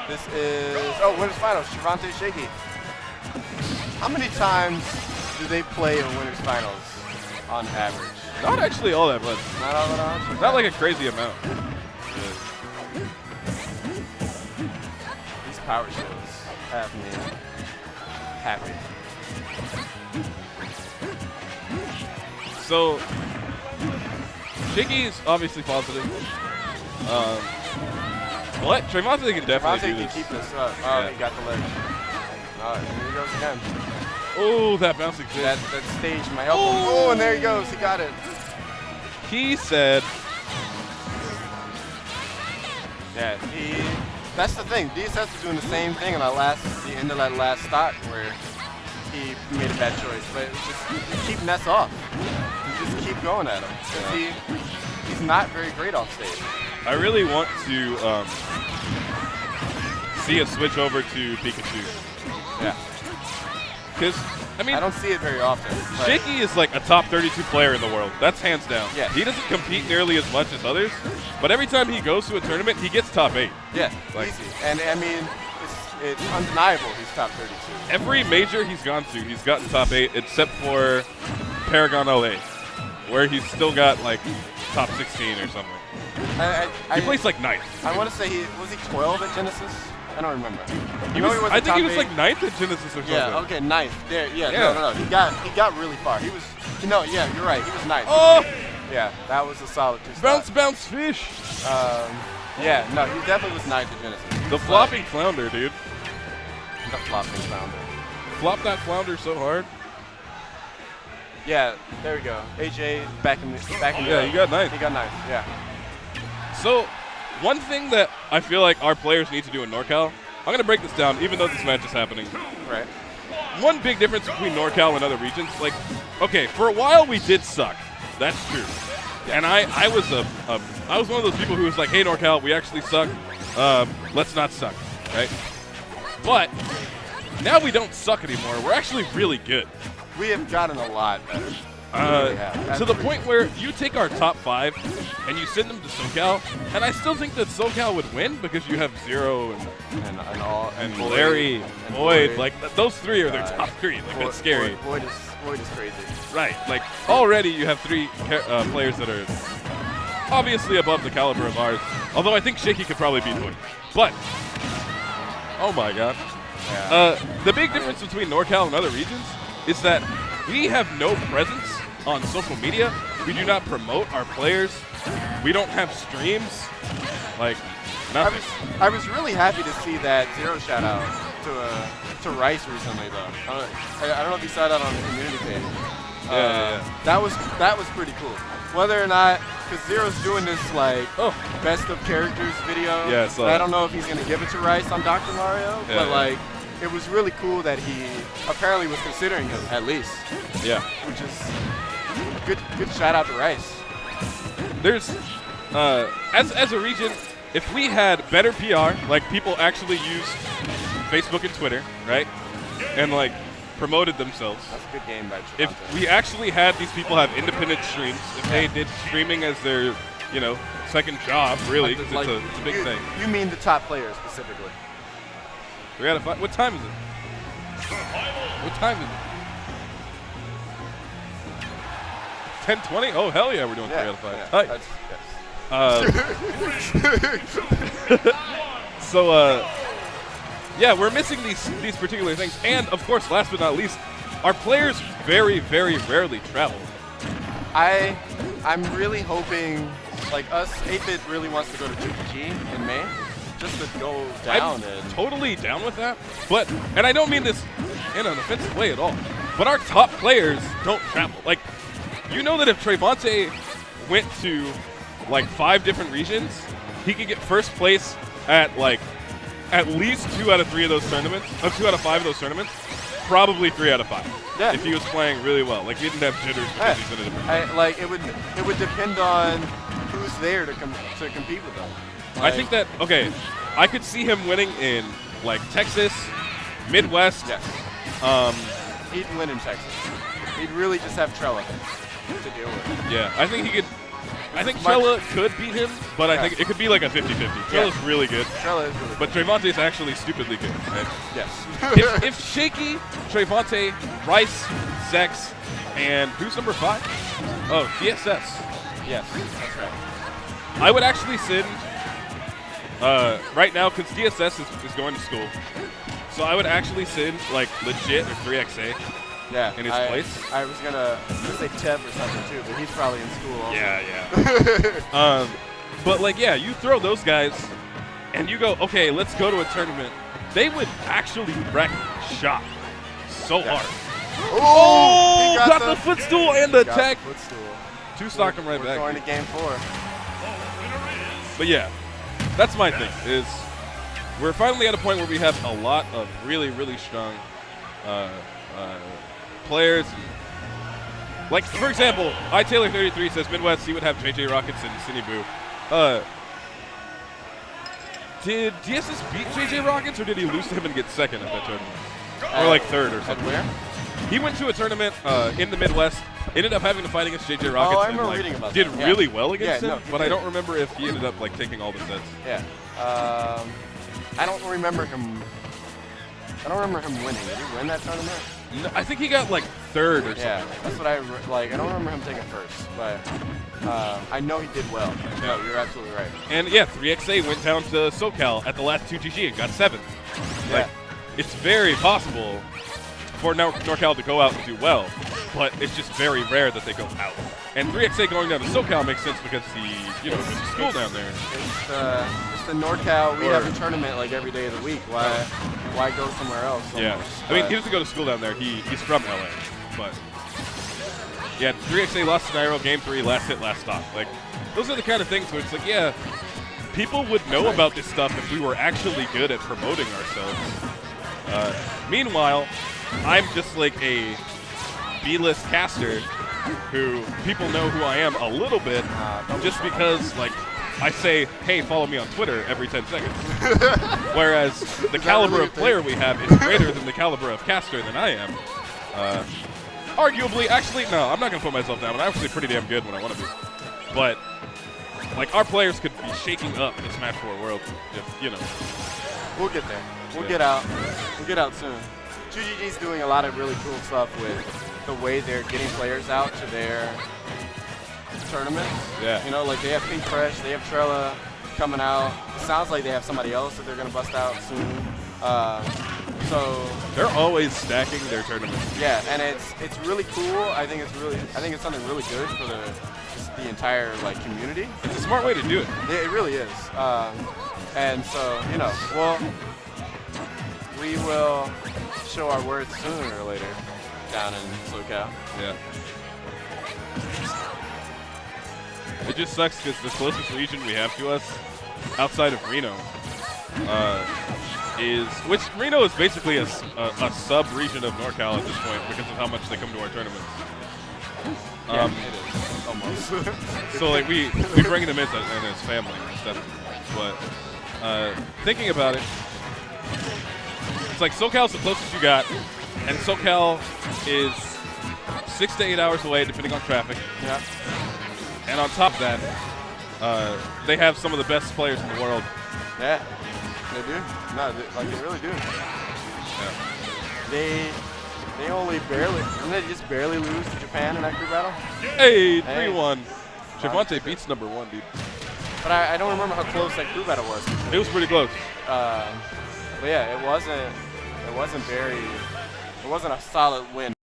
This is, oh, winners finals, Trevonte, Shaky. How many times do they play in winners finals on average? Not actually all that much. Not all that much? Not like a crazy amount. These power shows have me happy. So, Shaky is obviously positive. But Trevonte can definitely do this. Keep this up. Oh, Yeah. he got the ledge. Here he goes again. Oh, that bouncing kick. That stage might help him. Oh, and there he goes. He got it. He said, yeah, that's the thing. DSS is doing the same thing in the end of that last stock where he made a bad choice. But it's just, you keep Ness off. You just keep going at him. Yeah. He's not very great off stage. I really want to see a switch over to Pikachu. Yeah. Because, I mean, I don't see it very often. Shaky is like a top 32 player in the world. That's hands down. Yeah. He doesn't compete nearly as much as others, but every time he goes to a tournament, he gets top 8. Yeah, like, easy. And I mean, it's undeniable he's top 32. Every major he's gone to, he's gotten top 8, except for Paragon LA, where he's still got like top 16 or something. He placed like 9th. I want to say was he 12 at Genesis? I don't remember. I think he was like 9th at Genesis or something. Yeah, okay, 9th. There, yeah. No. He got really far. He was, yeah, you're right. He was 9th. Oh! Yeah, that was a solid 2 spots. Bounce, fish. Yeah, no, he definitely was 9th at Genesis. The flopping flounder, dude. The flopping flounder. Flop that flounder so hard. Yeah, there we go. AJ back in the Yeah, he got 9th. He got 9th, yeah. So, one thing that I feel like our players need to do in NorCal, I'm going to break this down even though this match is happening. Right. One big difference between NorCal and other regions, like, okay, for a while we did suck. That's true. Yeah. And I was one of those people who was like, hey NorCal, we actually suck. Let's not suck, right? But now we don't suck anymore. We're actually really good. We have gotten a lot better. To the point where you take our top 5 and you send them to SoCal, and I still think that SoCal would win because you have Zero and Larry, and Boyd. Like those 3 are their top 3. Like that's scary. Boyd is crazy. Right. Like already you have 3 players that are obviously above the caliber of ours. Although I think Shaky could probably beat Boyd. But oh my God. Yeah. The big difference between NorCal and other regions is that we have no presence on social media. We do not promote our players. We don't have streams. Like, nothing. I was really happy to see that Zero shout out to Rice recently, though. I don't know if you saw that on the community page. Yeah. That was pretty cool. Whether or not, because Zero's doing this like best of characters video. Yeah, so I don't know if he's gonna give it to Rice on Dr. Mario, but like. It was really cool that he apparently was considering him at least. Yeah. Which is good shout out to Rice. There's as a region, if we had better PR, like people actually used Facebook and Twitter, right? And like promoted themselves. That's a good game by Trevonte. If we actually had these people have independent streams, if they did streaming as their, second job, really, because it's a big thing. You mean the top players specifically? 3 out of 5. What time is it? What time is it? 10:20? Oh hell yeah, we're doing 3 out of 5. Yes. So yeah, we're missing these particular things, and of course, last but not least, our players very, very rarely travel. I'm really hoping, like us, 8-Bit really wants to go to GG in May. Just to go down. I'm totally down with that. But, and I don't mean this in an offensive way at all, but our top players don't travel. Like, you know that if Trevonte went to like 5 different regions, he could get first place at like at least 2 out of 3 of those tournaments, 2 out of 5 of those tournaments, probably 3 out of 5. Yeah. If he was playing really well. Like, he didn't have jitters because he's in a different like, it would depend on who's there to compete with them. I think that, okay, I could see him winning in, like, Texas, Midwest. Yes. He'd win in Texas. He'd really just have Trella to deal with. Yeah, I think he could I think Trella could beat him, but I think it could be like a 50-50. Trella's really good. Trella is really good. But Trevonte's actually stupidly good. Right? Yes. if Shaky, Trevonte, Rice, Zex, and who's number 5? Oh, DSS. Yes, that's right. I would actually send right now because DSS is going to school. So I would actually send like legit or 3XA in his place. I was gonna say Tev or something too, but he's probably in school also. Yeah. But like, yeah, you throw those guys and you go, okay, let's go to a tournament. They would actually wreck Shop so hard. Oh, he got the footstool and the tech. Footstool. Two-stock him right back. We're going to game 4. But yeah, that's my thing, is we're finally at a point where we have a lot of really, really strong players. Like, for example, iTaylor33 says Midwest, he would have JJ Rockets and Cindy Boo. Did DSS beat JJ Rockets, or did he lose to him and get second at that tournament? Or like third or something? Where? He went to a tournament in the Midwest, ended up having to fight against JJ Rockets I remember and reading about did that. really well against him, no, but I don't remember if he ended up like taking all the sets. Yeah. I don't remember him. I don't remember him winning. Did he win that tournament? No, I think he got like third or something. Yeah, that's what I like. I don't remember him taking first, but I know he did well. Yeah. No, you're absolutely right. And yeah, 3XA went down to SoCal at the last 2GG and got 7th. Yeah. Like, it's very possible for NorCal to go out and do well, but it's just very rare that they go out. And 3XA going down to SoCal makes sense because he, goes to school down there. It's the NorCal. We have a tournament like every day of the week. Why go somewhere else? Yeah. I mean, he doesn't go to school down there. He's from LA. But yeah, 3XA lost to Nairo game 3, last hit, last stop. Like, those are the kind of things where it's like, yeah, people would know about this stuff if we were actually good at promoting ourselves. Meanwhile, I'm just like a B-list caster who people know who I am a little bit just because, like, I say, hey, follow me on Twitter every 10 seconds. Whereas the caliber of player we have is greater than the caliber of caster than I am. Arguably, actually, no, I'm not going to put myself down. I'm actually pretty damn good when I want to be. But, like, our players could be shaking up the Smash 4 world if, We'll get there. We'll get out. We'll get out soon. 2GG's doing a lot of really cool stuff with the way they're getting players out to their tournaments. Yeah. Like they have Pink Fresh, they have Trella coming out. It sounds like they have somebody else that they're going to bust out soon. So they're always stacking their tournaments. Yeah, and it's really cool. I think it's something really good for the entire like community. It's a smart way to do it. It really is. And so, we will show our worth sooner or later down in SoCal. Yeah. It just sucks because the closest region we have to us, outside of Reno, which Reno is basically a sub-region of NorCal at this point because of how much they come to our tournaments. Yeah, it is, almost. So like we bring them in as family and stuff. But thinking about it, it's like SoCal's the closest you got, and SoCal is 6 to 8 hours away depending on traffic. Yeah. And on top of that, they have some of the best players in the world. Yeah, they do. No, they really do. Yeah. They only barely, didn't they just barely lose to Japan in that group battle? Hey, 3-1. Trevonte beats number 1, dude. But I don't remember how close that crew battle was. It was pretty close. But yeah, it wasn't a solid win